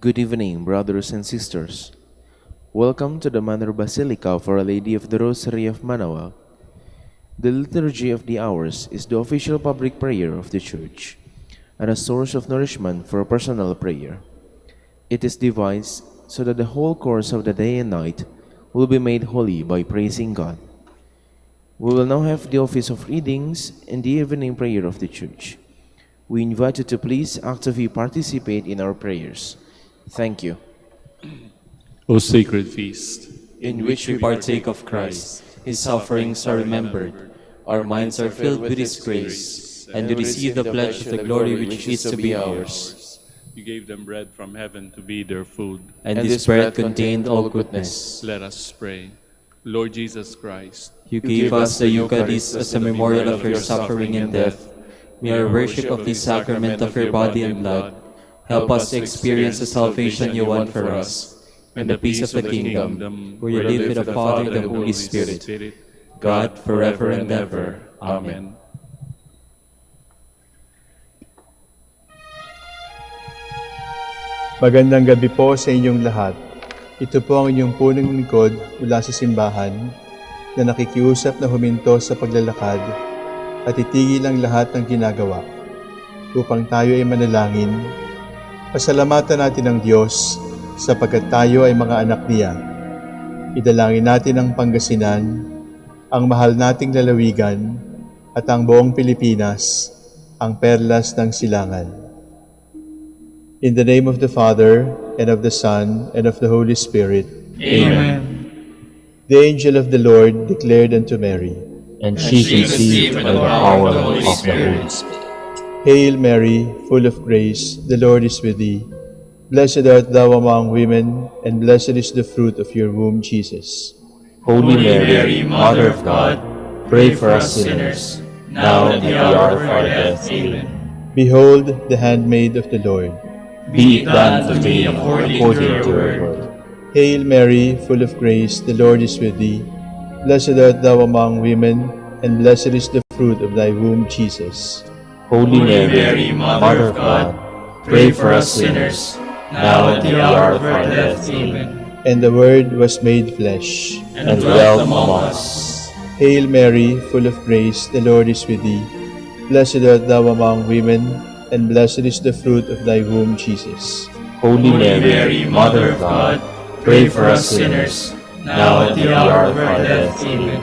Good evening, brothers and sisters. Welcome to the Manor Basilica of Our Lady of the Rosary of Manaoag. The Liturgy of the Hours is the official public prayer of the Church and a source of nourishment for personal prayer. It is devised so that the whole course of the day and night will be made holy by praising God. We will now have the office of readings and the evening prayer of the Church. We invite you to please actively participate in our prayers. Thank you. O sacred feast, in which we partake of Christ, His sufferings are remembered, our minds are filled with His grace, and we receive the pledge of the glory which is to be ours. you gave them bread from heaven to be their food. And this bread contained all goodness. Let us pray. Lord Jesus Christ, You gave us the Eucharist as a memorial of your suffering and death. May our worship of this sacrament of your body and blood help us to experience the salvation you want for us, and the peace of the kingdom, where you live with the Father and the Holy Spirit, God forever and ever. Amen. Magandang gabi po sa inyong lahat. Ito po ang inyong punong lingkod mula sa simbahan na nakikiusap na huminto sa paglalakad at itigil ang lahat ng ginagawa upang tayo ay manalangin. Pasalamatan natin ang Diyos sapagkat tayo ay mga anak niya. Idalangin natin ang Pangasinan, ang mahal nating lalawigan, at ang buong Pilipinas, ang perlas ng silangan. In the name of the Father, and of the Son, and of the Holy Spirit. Amen. The angel of the Lord declared unto Mary, And she conceived by the power of the Holy Spirit. Hail Mary, full of grace, the Lord is with thee. Blessed art thou among women, and blessed is the fruit of your womb, Jesus. Holy Mary, Mother of God, pray for us sinners, now and at the hour of our death. Amen. Behold the handmaid of the Lord. Be it done to me according to your word. Hail Mary, full of grace, the Lord is with thee. Blessed art thou among women, and blessed is the fruit of thy womb, Jesus. Holy Mary, Mother of God, pray for us sinners, now and at the hour of our death. Amen. And the Word was made flesh, and dwelt among us. Hail Mary, full of grace, the Lord is with thee. Blessed art thou among women, and blessed is the fruit of thy womb, Jesus. Holy Mary, Mother of God, pray for us sinners, now and at the hour of our death. Amen.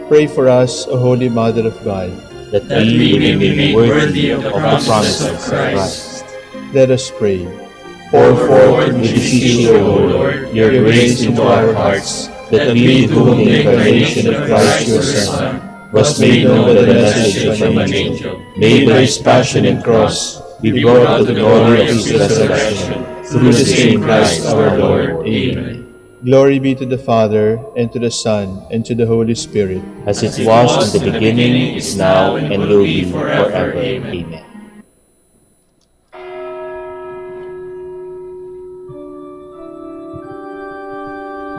Pray for us, O Holy Mother of God, that we may be made worthy of the promises of Christ. Let us pray. Pour forth, we beseech you, O Lord, your grace into our hearts, that we, to whom the incarnation of Christ your Son was made known by the message from an angel, may by his passion and cross be brought to the glory of his resurrection, through the same Christ our Lord. Amen. Glory be to the Father, and to the Son, and to the Holy Spirit. As it was in the beginning, is now, and will be forever. Amen.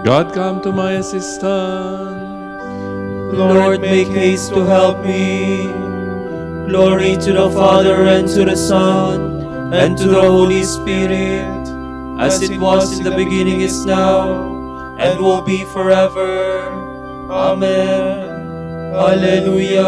God, come to my assistance. Lord, make haste to help me. Glory to the Father, and to the Son, and to the Holy Spirit, as it was in the beginning, is now, and will be forever. Amen. Hallelujah.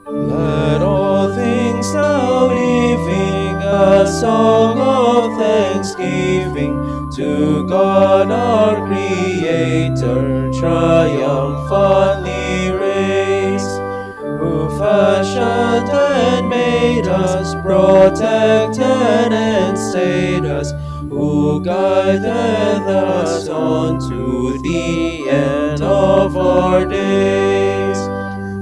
Let all things now living a song of thanksgiving to God our Creator triumphantly raise, who fashioned and made us, protected and stayed us, who guided us on to the end of our days.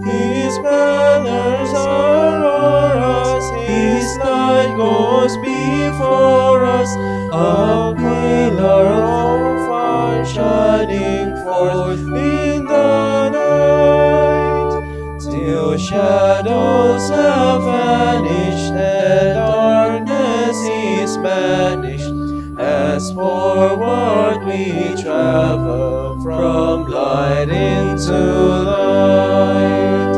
His banners are o'er us, His light goes before us, a pillar of fire shining forth in the night, till shadows have vanished and darkness is banished. we travel from light into light.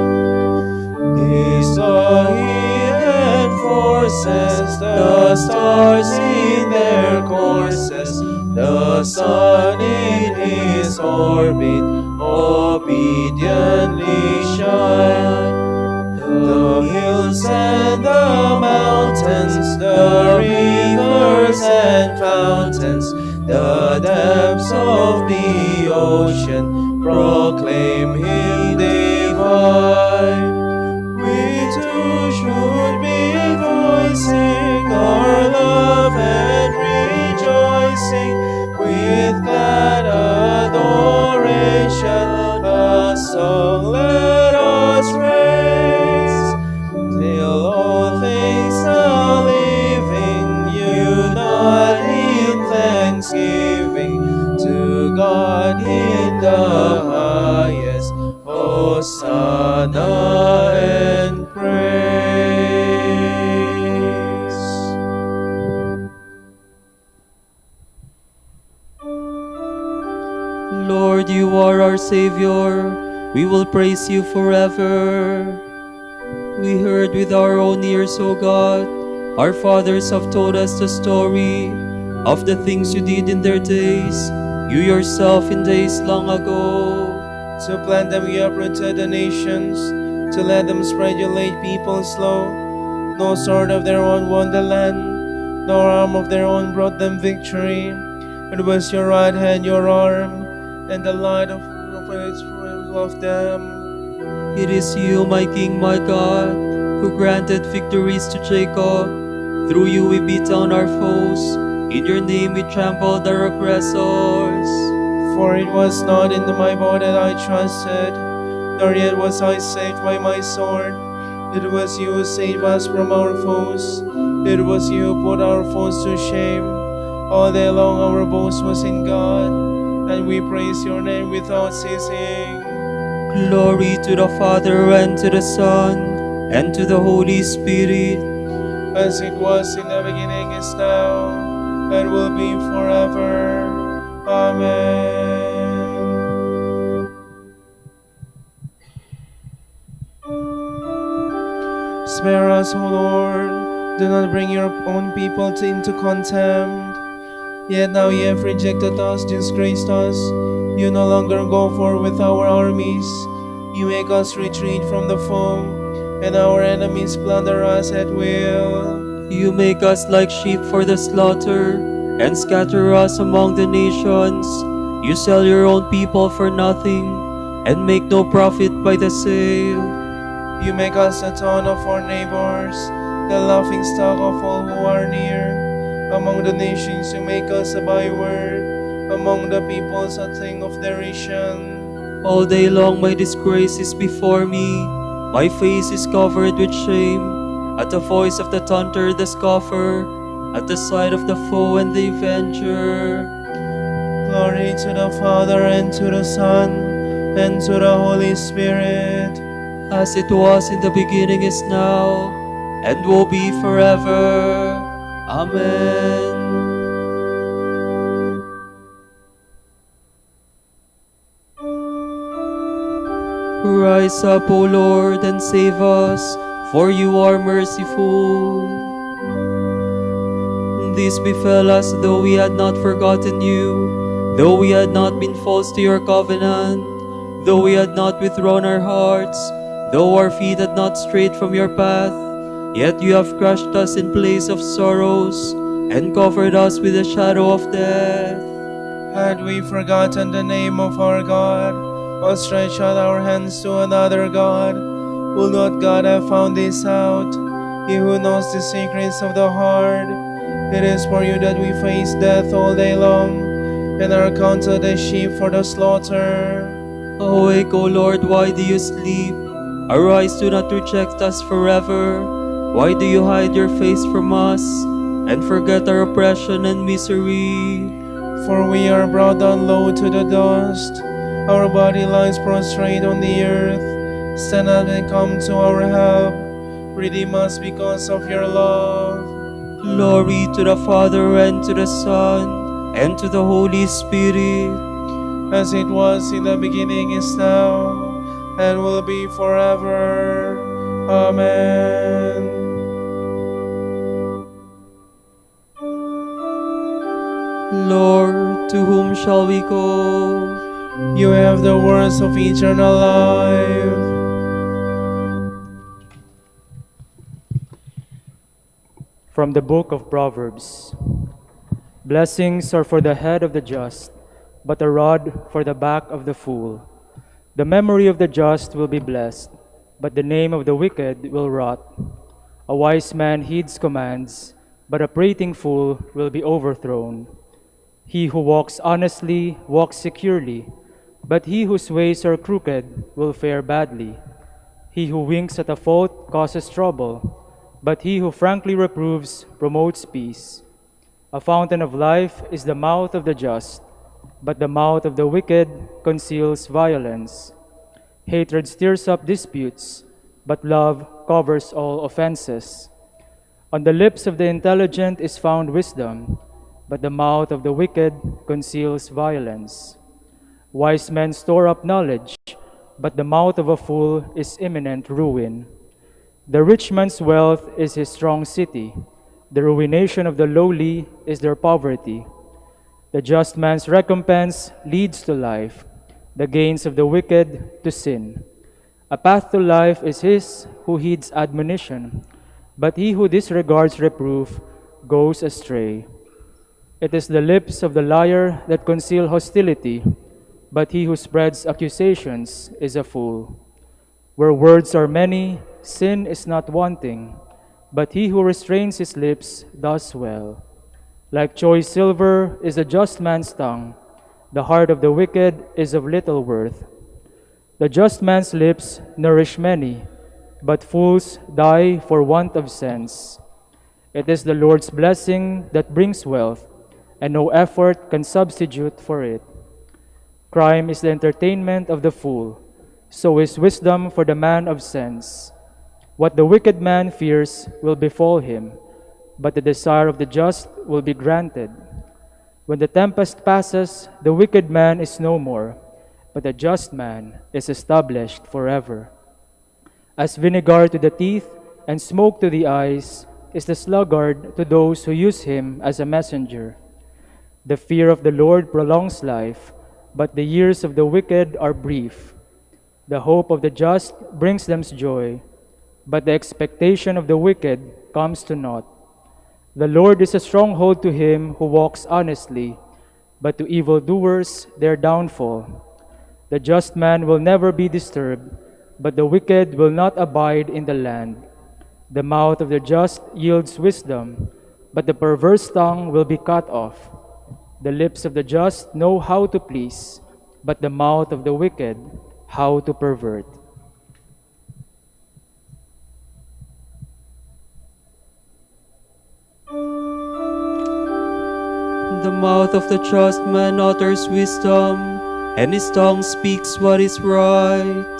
He saw hidden forces, the stars in their courses, the sun in his orbit obediently shine. The hills and the mountains, the rivers and fountains, the depths of the ocean proclaim him divine. We too should be voicing our love and rejoicing with glad adoration. A song let us raise, till all things are living, unite in thanksgiving to God in the highest. Hosanna and praise. Lord, you are our Savior. We will praise you forever. We heard with our own ears, O God. Our fathers have told us the story of the things you did in their days, you yourself in days long ago. To plant them you uprooted the nations, to let them spread your late people slow. No sword of their own won the land, no arm of their own brought them victory. It was your right hand, your arm, and the light of them. It is you, my King, my God, who granted victories to Jacob. Through you we beat down our foes, in your name we trampled our aggressors. For it was not in my bow that I trusted, nor yet was I saved by my sword. It was you who saved us from our foes. It was you who put our foes to shame. All day long our boast was in God, and we praise your name without ceasing. Glory to the Father, and to the Son, and to the Holy Spirit, as it was in the beginning, is now, and will be forever. Amen. Spare us, O Lord. Do not bring your own people into contempt. Yet now ye have rejected us, disgraced us. You no longer go forth with our armies. You make us retreat from the foe, and our enemies plunder us at will. You make us like sheep for the slaughter, and scatter us among the nations. You sell your own people for nothing, and make no profit by the sale. You make us the taunt of our neighbors, the laughing stock of all who are near. Among the nations you make us a byword, among the peoples a thing of derision. All day long my disgrace is before me, my face is covered with shame. At the voice of the taunter, the scoffer, at the sight of the foe and the avenger. Glory to the Father, and to the Son, and to the Holy Spirit, as it was in the beginning, is now, and will be forever. Amen. Rise up, O Lord, and save us, for you are merciful. This befell us though we had not forgotten you, though we had not been false to your covenant, though we had not withdrawn our hearts, though our feet had not strayed from your path. Yet you have crushed us in place of sorrows, and covered us with the shadow of death. Had we forgotten the name of our God, or stretched out our hands to another God, will not God have found this out? He who knows the secrets of the heart. It is for you that we face death all day long, and are counted as sheep for the slaughter. Awake, O Lord, why do you sleep? Arise, do not reject us forever. Why do you hide your face from us, and forget our oppression and misery? For we are brought down low to the dust, our body lies prostrate on the earth. Stand up and come to our help. Redeem us because of your love. Glory to the Father, and to the Son, and to the Holy Spirit, as it was in the beginning, is now, and will be forever. Amen. Lord, to whom shall we go? You have the words of eternal life. From the book of Proverbs. Blessings are for the head of the just, but a rod for the back of the fool. The memory of the just will be blessed, but the name of the wicked will rot. A wise man heeds commands, but a prating fool will be overthrown. He who walks honestly walks securely, but he whose ways are crooked will fare badly. He who winks at a fault causes trouble, but he who frankly reproves promotes peace. A fountain of life is the mouth of the just, but the mouth of the wicked conceals violence. Hatred stirs up disputes, but love covers all offenses. On the lips of the intelligent is found wisdom, but the mouth of the wicked conceals violence. Wise men store up knowledge, but the mouth of a fool is imminent ruin. The rich man's wealth is his strong city. The ruination of the lowly is their poverty. The just man's recompense leads to life, the gains of the wicked to sin. A path to life is his who heeds admonition, but he who disregards reproof goes astray. It is the lips of the liar that conceal hostility, but he who spreads accusations is a fool. Where words are many, sin is not wanting, but he who restrains his lips does well. Like choice silver is the just man's tongue, the heart of the wicked is of little worth. The just man's lips nourish many, but fools die for want of sense. It is the Lord's blessing that brings wealth, and no effort can substitute for it. Crime is the entertainment of the fool, so is wisdom for the man of sense. What the wicked man fears will befall him, but the desire of the just will be granted. When the tempest passes, the wicked man is no more, but the just man is established forever. As vinegar to the teeth and smoke to the eyes is the sluggard to those who use him as a messenger. The fear of the Lord prolongs life, but the years of the wicked are brief. The hope of the just brings them joy, but the expectation of the wicked comes to naught. The Lord is a stronghold to him who walks honestly, but to evildoers their downfall. The just man will never be disturbed, but the wicked will not abide in the land. The mouth of the just yields wisdom, but the perverse tongue will be cut off. The lips of the just know how to please, but the mouth of the wicked how to pervert. The mouth of the just man utters wisdom, and his tongue speaks what is right.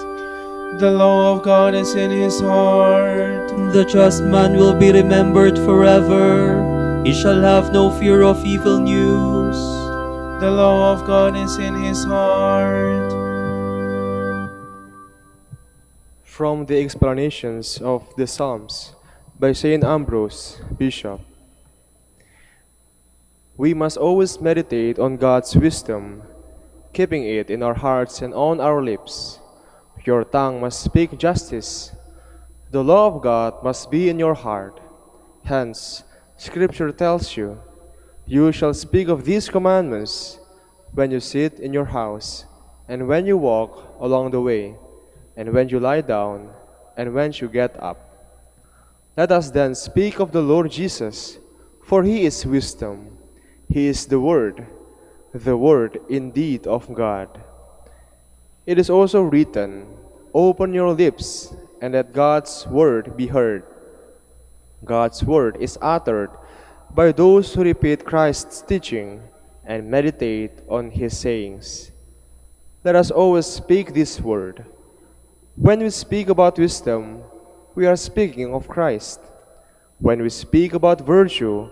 The law of God is in his heart. The just man will be remembered forever. He shall have no fear of evil news. The law of God is in his heart. From the explanations of the Psalms by Saint Ambrose, Bishop. We must always meditate on God's wisdom, keeping it in our hearts and on our lips. Your tongue must speak justice. The law of God must be in your heart. Hence, Scripture tells you, you shall speak of these commandments when you sit in your house, and when you walk along the way, and when you lie down, and when you get up. Let us then speak of the Lord Jesus, for he is wisdom. He is the Word indeed of God. It is also written, open your lips, and let God's word be heard. God's word is uttered by those who repeat Christ's teaching and meditate on his sayings. Let us always speak this word. When we speak about wisdom, we are speaking of Christ. When we speak about virtue,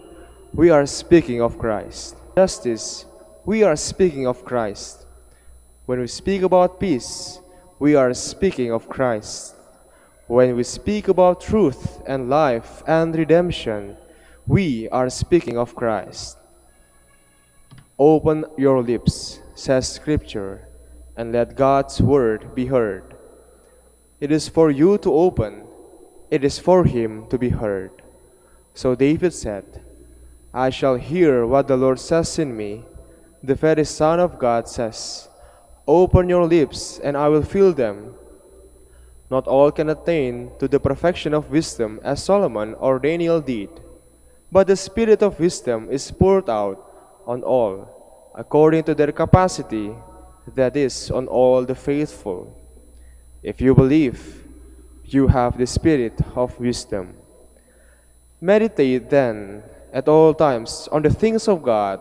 we are speaking of Christ. justice, we are speaking of Christ. When we speak about peace, we are speaking of Christ. When we speak about truth and life and redemption, we are speaking of Christ. Open your lips, says Scripture, and let God's word be heard. It is for you to open, it is for him to be heard. So David said, I shall hear what the Lord says in me. The very Son of God says, open your lips, and I will fill them. Not all can attain to the perfection of wisdom as Solomon or Daniel did, but the Spirit of wisdom is poured out on all, according to their capacity, that is, on all the faithful. If you believe, you have the Spirit of wisdom. Meditate then at all times on the things of God,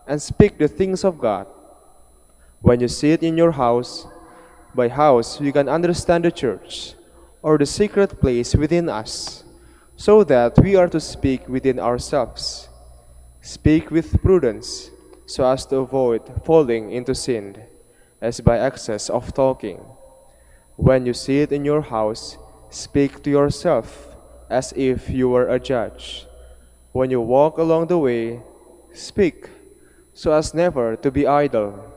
and speak the things of God. When you sit in your house, by house you can understand the church, or the secret place within us, so that we are to speak within ourselves. Speak with prudence, so as to avoid falling into sin, as by excess of talking. When you sit in your house, speak to yourself as if you were a judge. When you walk along the way, speak, so as never to be idle.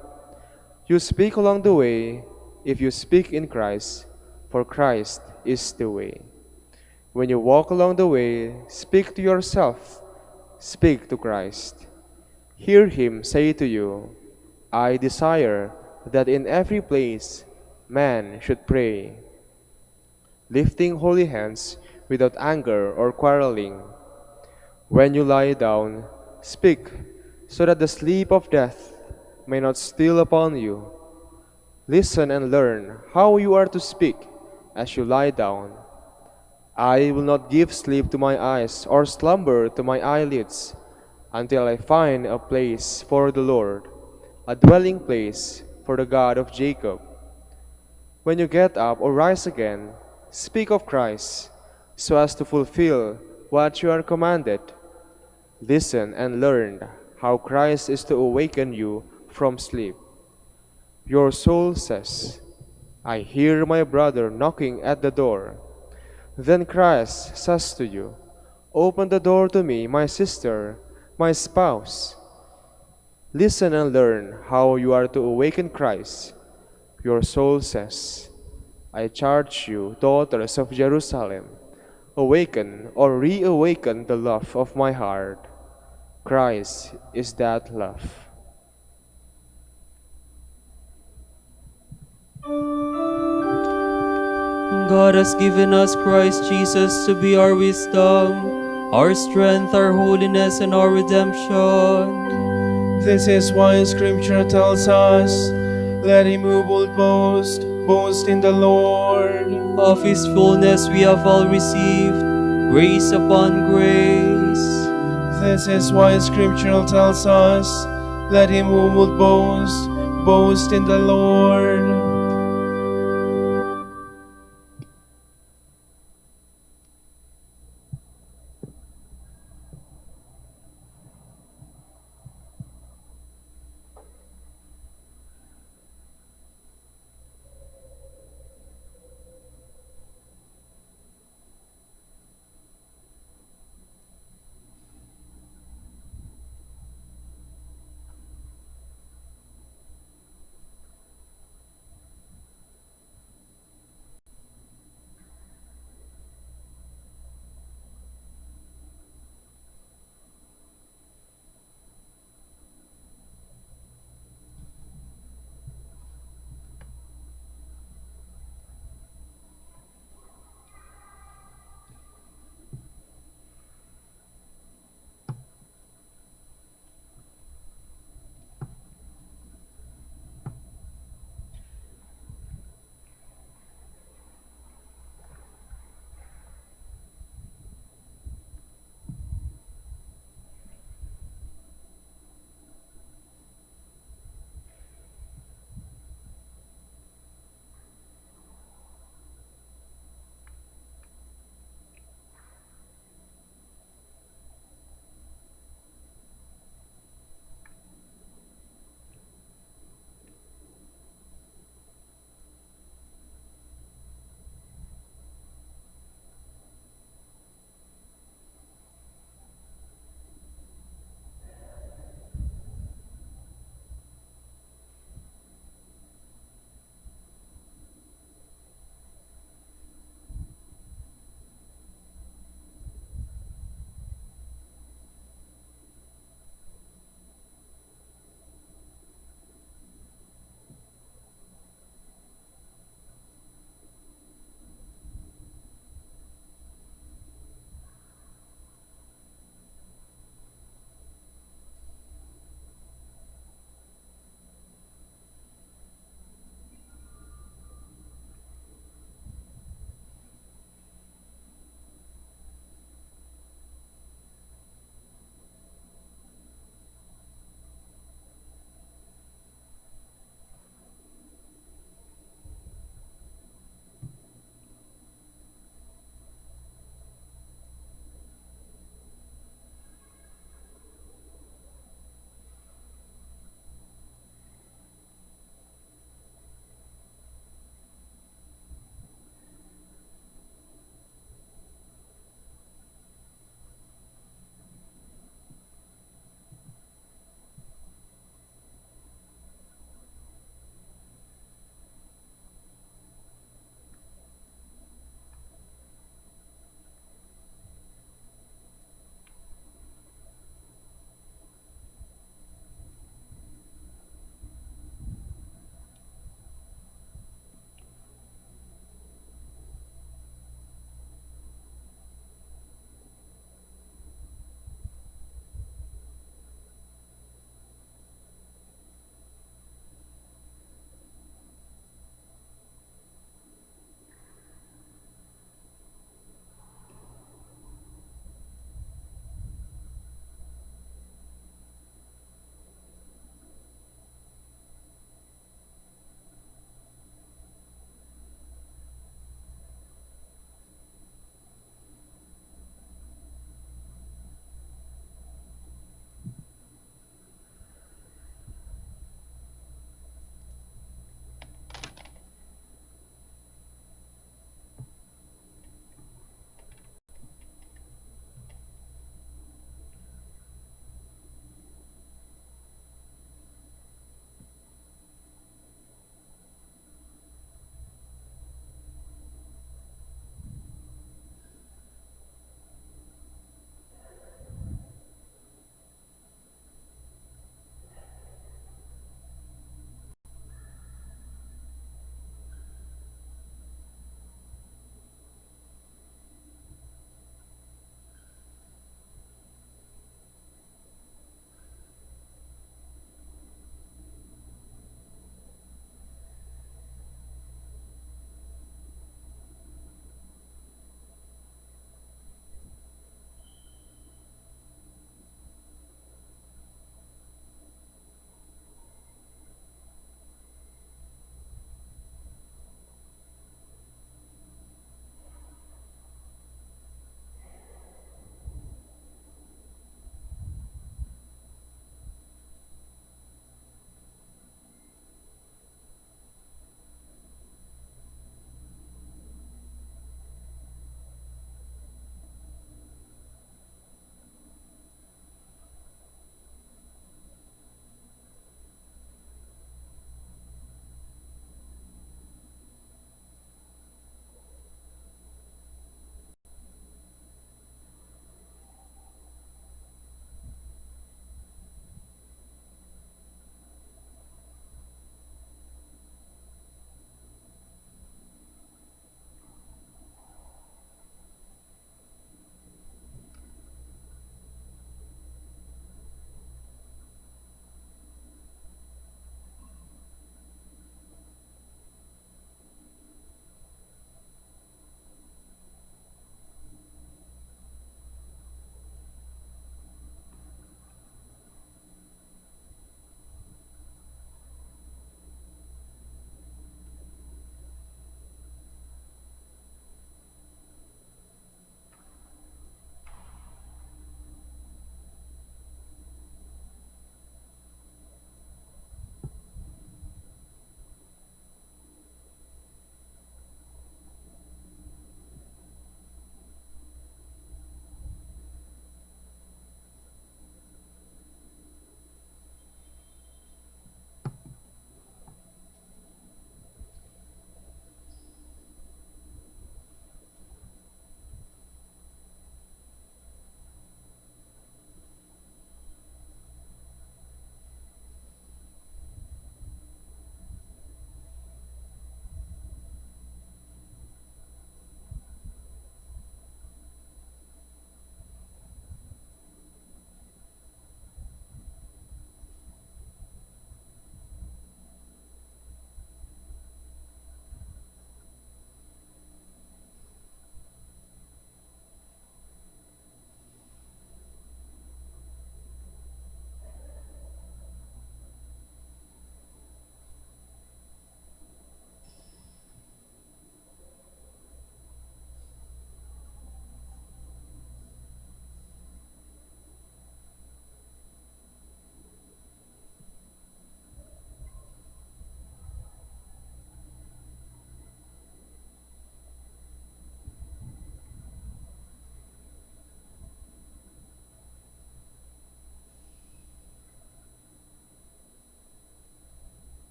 You speak along the way if you speak in Christ, for Christ is the way. When you walk along the way, speak to yourself, speak to Christ. Hear him say to you, I desire that in every place man should pray, lifting holy hands without anger or quarreling. When you lie down, speak, so that the sleep of death may not steal upon you. Listen and learn how you are to speak as you lie down. I will not give sleep to my eyes or slumber to my eyelids until I find a place for the Lord, a dwelling place for the God of Jacob. When you get up or rise again, speak of Christ, so as to fulfill what you are commanded. Listen and learn how Christ is to awaken you from sleep. Your soul says, I hear my brother knocking at the door. Then Christ says to you, open the door to me, my sister, my spouse. Listen and learn how you are to awaken Christ. Your soul says, I charge you, daughters of Jerusalem, awaken or reawaken the love of my heart. Christ is that love. God has given us Christ Jesus to be our wisdom, our strength, our holiness, and our redemption. This is why Scripture tells us, let him who will boast, boast in the Lord. Of his fullness we have all received, grace upon grace. This is why Scripture tells us, let him who will boast, boast in the Lord.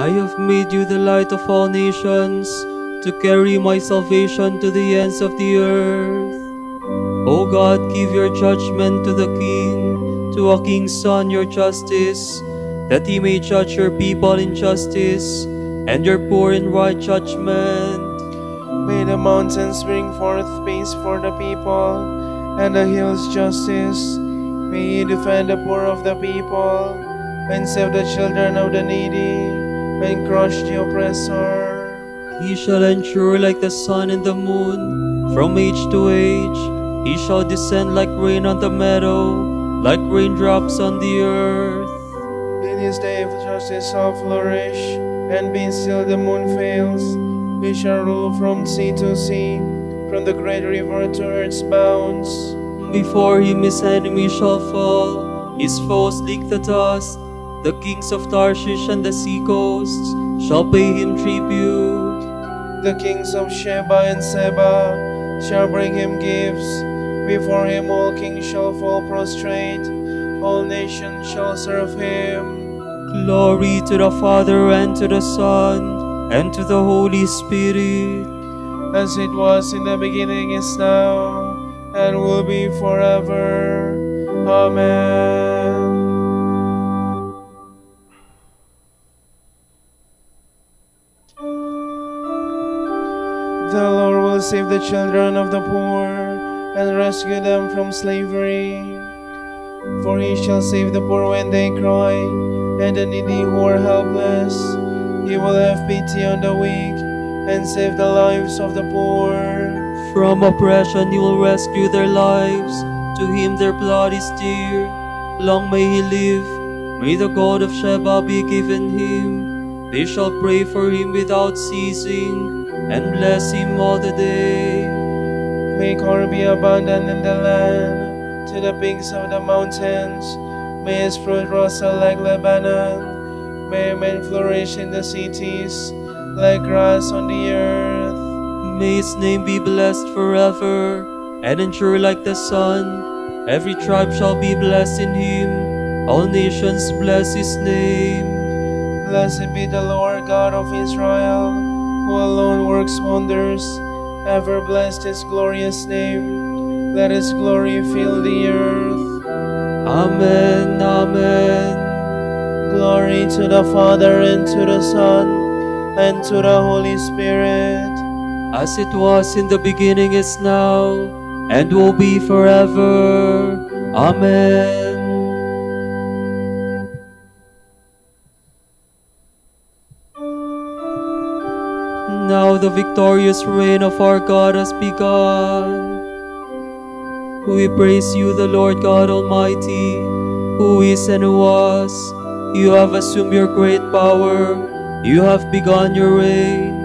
I have made you the light of all nations, to carry my salvation to the ends of the earth. O God, give your judgment to the king, to a king's son your justice, that he may judge your people in justice, and your poor in right judgment. May the mountains bring forth peace for the people, and the hills justice. May he defend the poor of the people, and save the children of the needy, and crush the oppressor. He shall endure like the sun and the moon, from age to age. He shall descend like rain on the meadow, like raindrops on the earth. In his day of justice shall flourish, and be still the moon fails. He shall rule from sea to sea, from the great river to earth's bounds. Before him his enemies shall fall, his foes lick the dust. The kings of Tarshish and the sea coasts shall pay him tribute. The kings of Sheba and Seba shall bring him gifts. Before him all kings shall fall prostrate, all nations shall serve him. Glory to the Father, and to the Son, and to the Holy Spirit. As it was in the beginning, is now, and will be forever. Amen. The Lord will save the children of the poor, and rescue them from slavery. For he shall save the poor when they cry, and the needy who are helpless. He will have pity on the weak, and save the lives of the poor. From oppression he will rescue their lives. To him their blood is dear. Long may he live. May the God of Sheba be given him. They shall pray for him without ceasing, and bless him all the day. May corn be abundant in the land, to the peaks of the mountains. May his fruit blossom like Lebanon. May men flourish in the cities, like grass on the earth. May his name be blessed forever, and endure like the sun. Every tribe shall be blessed in him. All nations bless his name. Blessed be the Lord God of Israel, who alone works wonders. Ever blessed his glorious name. Let his glory fill the earth. Amen, amen. Glory to the Father, and to the Son, and to the Holy Spirit. As it was in the beginning, is now, and will be forever. Amen. Now the victorious reign of our God has begun. We praise you, the Lord God Almighty, who is and who was. You have assumed your great power. You have begun your reign.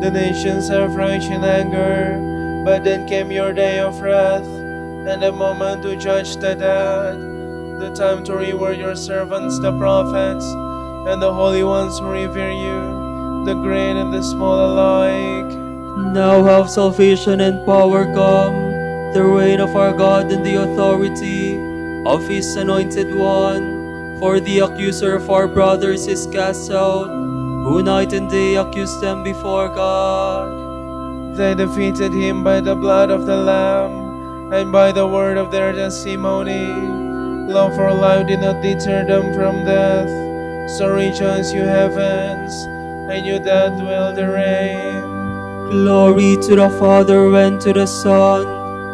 The nations have raged in anger, but then came your day of wrath, and the moment to judge the dead, the time to reward your servants, the prophets, and the holy ones who revere you, the great and the small alike. Now have salvation and power come, the reign of our God and the authority of his anointed one. For the accuser of our brothers is cast out, who night and day accuse them before God. They defeated him by the blood of the Lamb, and by the word of their testimony. Love for life did not deter them from death. So rejoice, you heavens, and you that dwell therein. Glory to the Father, and to the Son,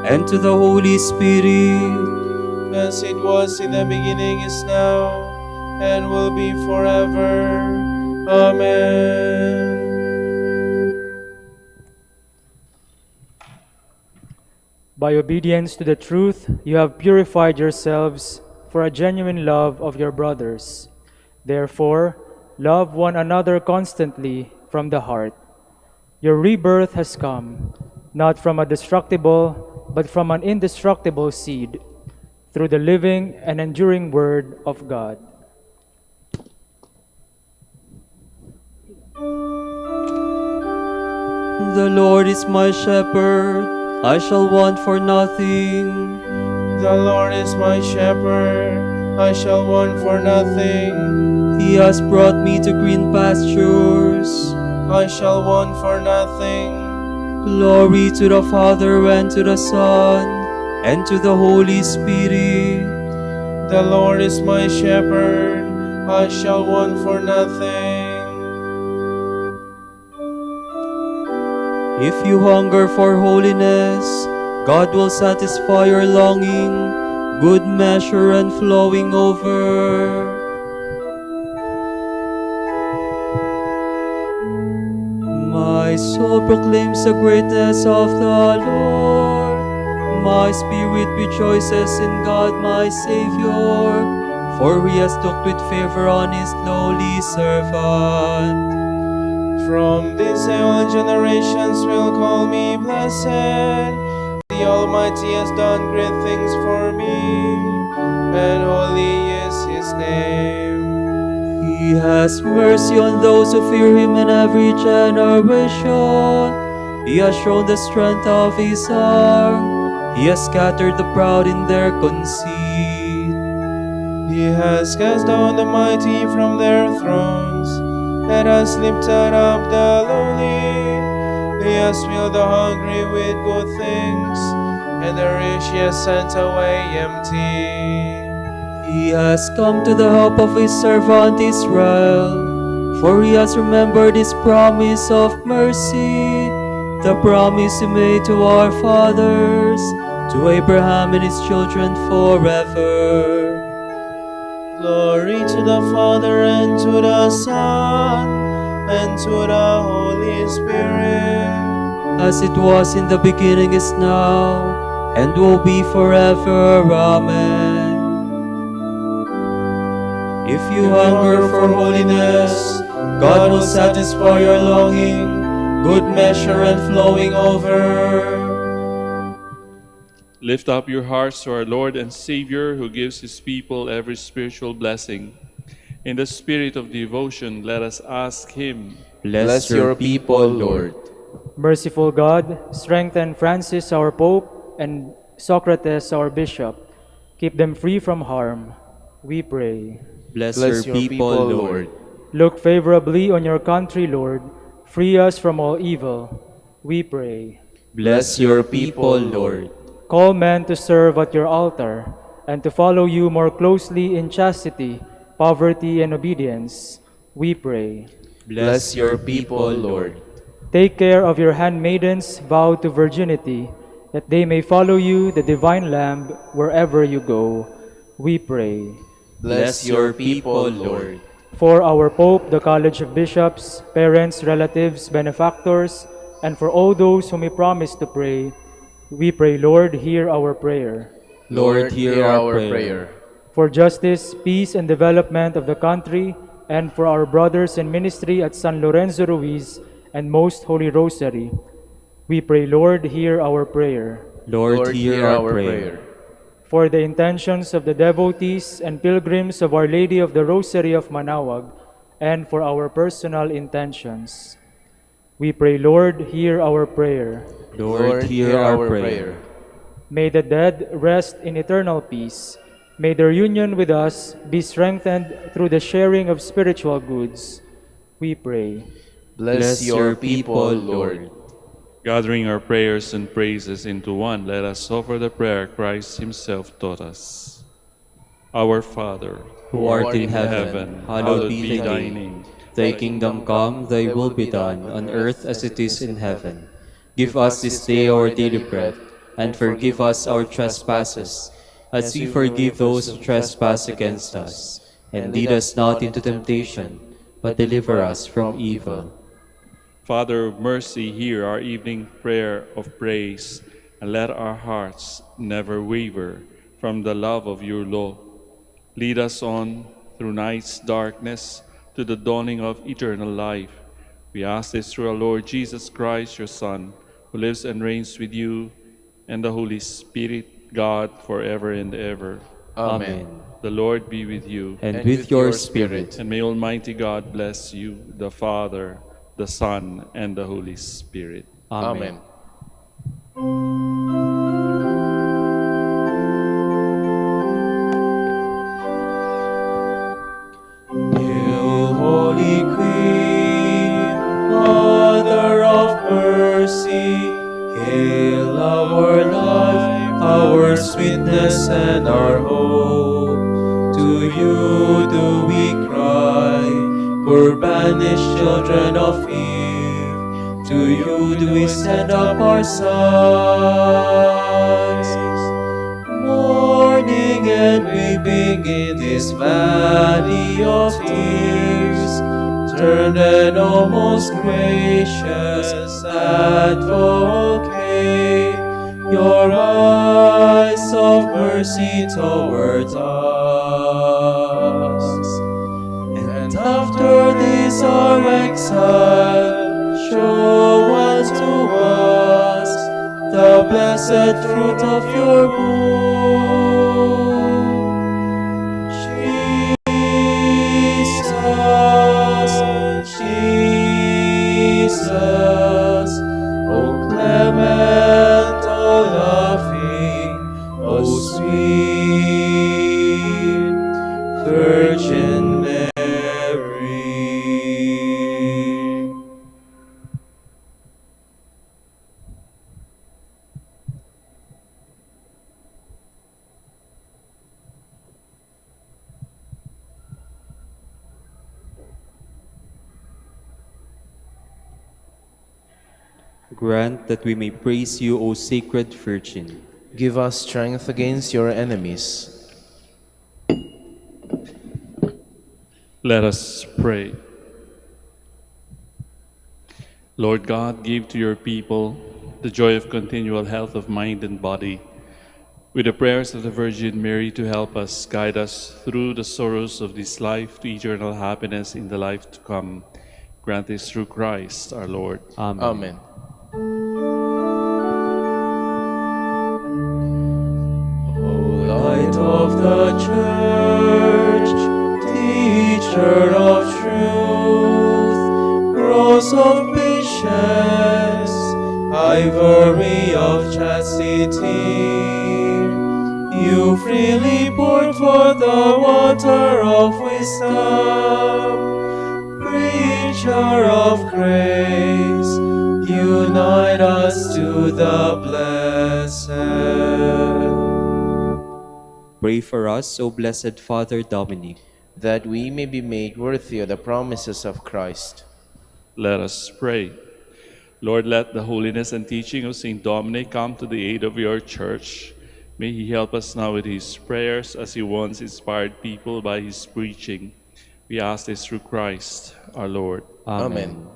and to the Holy Spirit. As it was in the beginning, is now, and will be forever. Amen. By obedience to the truth, you have purified yourselves for a genuine love of your brothers. Therefore, love one another constantly from the heart. Your rebirth has come, not from a destructible, but from an indestructible seed, through the living and enduring Word of God. The Lord is my shepherd, I shall want for nothing. The Lord is my shepherd, I shall want for nothing. He has brought me to green pastures. I shall want for nothing. Glory to the Father, and to the Son, and to the Holy Spirit. The Lord is my shepherd, I shall want for nothing. If you hunger for holiness, God will satisfy your longing, good measure and flowing over. My soul proclaims the greatness of the Lord. My spirit rejoices in God my Savior, for He has looked with favor on His lowly servant. From this all generations will call me blessed. The Almighty has done great things for me, and holy is His name. He has mercy on those who fear Him in every generation. He has shown the strength of His arm. He has scattered the proud in their conceit. He has cast down the mighty from their thrones, and has lifted up the lowly. He has filled the hungry with good things, and the rich He has sent away empty. He has come to the help of His servant Israel, for He has remembered His promise of mercy, the promise He made to our fathers, to Abraham and his children forever. Glory to the Father, and to the Son, and to the Holy Spirit. As it was in the beginning, is now, and will be forever. Amen. If you hunger for holiness, God will satisfy your longing, good measure and flowing over. Lift up your hearts to our Lord and Savior, who gives His people every spiritual blessing. In the spirit of devotion, let us ask Him. Bless your people, Lord. Merciful God, strengthen Francis our Pope and Socrates our Bishop. Keep them free from harm, we pray. Bless Bless your people, Lord. Look favorably on your country, Lord. Free us from all evil, we pray. Bless your people, Lord. Call men to serve at your altar and to follow you more closely in chastity, poverty, and obedience, we pray. Bless your people, Lord. Take care of your handmaidens vowed to virginity, that they may follow you, the divine Lamb, wherever you go, we pray. Bless your people, Lord. For our Pope, the College of Bishops, parents, relatives, benefactors, and for all those whom we promise to pray, we pray, Lord, hear our prayer. Lord, hear our prayer. For justice, peace, and development of the country, and for our brothers in ministry at San Lorenzo Ruiz and Most Holy Rosary, we pray, Lord, hear our prayer. Lord, hear our prayer. For the intentions of the devotees and pilgrims of Our Lady of the Rosary of Manaoag, and for our personal intentions, we pray, Lord, hear our prayer. Lord, hear our prayer. May the dead rest in eternal peace. May their union with us be strengthened through the sharing of spiritual goods, we pray. Bless your people, Lord. Gathering our prayers and praises into one, let us offer the prayer Christ Himself taught us. Our Father, who art in heaven, hallowed be thy name. Thy kingdom come, thy will be done, on earth as it is in heaven. Give us this day our daily bread, and forgive us our trespasses, as we forgive those who trespass against us. And lead us not into temptation, but deliver us from evil. Father of mercy, hear our evening prayer of praise, and let our hearts never waver from the love of your law. Lead us on through night's darkness to the dawning of eternal life. We ask this through our Lord Jesus Christ, your Son, who lives and reigns with you and the Holy Spirit, God, forever and ever. Amen. The Lord be with you. And with your spirit. And may Almighty God bless you, the Father, the Son, and the Holy Spirit. Amen. Hail Hail our life, our sweetness and our hope. To you do we cry, poor banished children of Eve. To you do we send up our sighs. Mourning and weeping in this valley of tears. Turn then, O most gracious Advocate, your eyes of mercy towards us. And after this our exile, show unto us the blessed fruit of your womb. Jesus, O clement, O loving, O sweet Virgin Mary. Grant that we may praise you, O Sacred Virgin. Give us strength against your enemies. Let us pray. Lord God, give to your people the joy of continual health of mind and body. With the prayers of the Virgin Mary to help us, guide us through the sorrows of this life to eternal happiness in the life to come. Grant this through Christ our Lord. Amen. Amen. Light of the Church, teacher of truth, rose of patience, ivory of chastity, you freely poured forth the water of wisdom, preacher of grace, unite us to the blessed. Pray for us, O Blessed Father Dominic, that we may be made worthy of the promises of Christ. Let us pray. Lord, let the holiness and teaching of St. Dominic come to the aid of your church. May he help us now with his prayers as he once inspired people by his preaching. We ask this through Christ our Lord. Amen.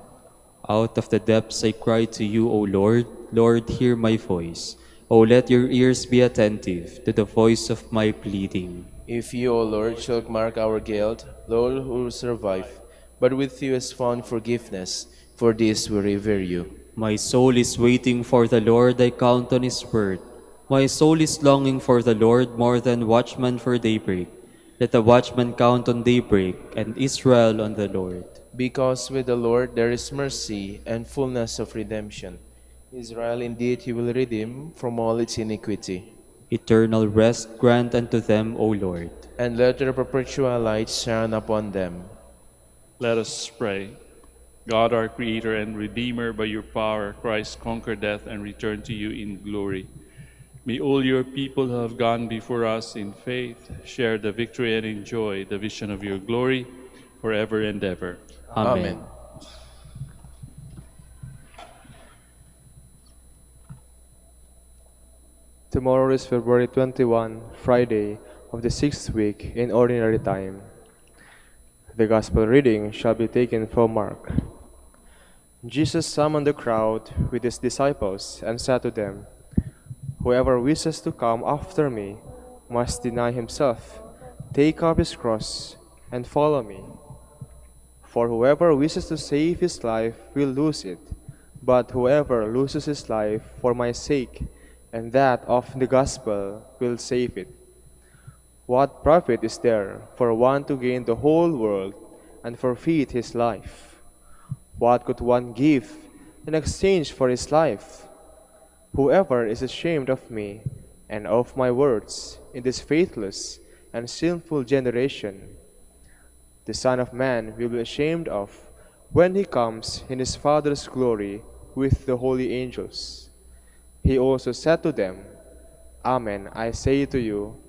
Out of the depths I cry to you, O Lord. Lord, hear my voice. O let your ears be attentive to the voice of my pleading. If you, O Lord, shall mark our guilt, Lord, who will survive, but with you is found forgiveness, for this we revere you. My soul is waiting for the Lord, I count on his word. My soul is longing for the Lord more than watchmen for daybreak. Let the watchman count on daybreak, and Israel on the Lord. Because with the Lord there is mercy and fullness of redemption. Israel indeed he will redeem from all its iniquity. Eternal rest grant unto them, O Lord. And let your perpetual light shine upon them. Let us pray. God, our Creator and Redeemer, by your power, Christ conquered death and returned to you in glory. May all your people who have gone before us in faith share the victory and enjoy the vision of your glory forever and ever. Amen. Tomorrow is February 21, Friday of the 6th week in Ordinary Time. The Gospel reading shall be taken from Mark. Jesus summoned the crowd with his disciples and said to them, "Whoever wishes to come after me must deny himself, take up his cross, and follow me. For whoever wishes to save his life will lose it, but whoever loses his life for my sake and that of the gospel will save it. What profit is there for one to gain the whole world and forfeit his life? What could one give in exchange for his life? Whoever is ashamed of me and of my words in this faithless and sinful generation, the Son of Man will be ashamed of when he comes in his Father's glory with the holy angels. He also said to them, Amen, I say to you,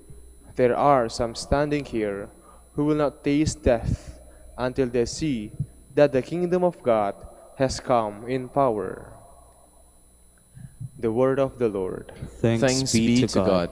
there are some standing here who will not taste death until they see that the kingdom of God has come in power. The word of the Lord. Thanks be to God.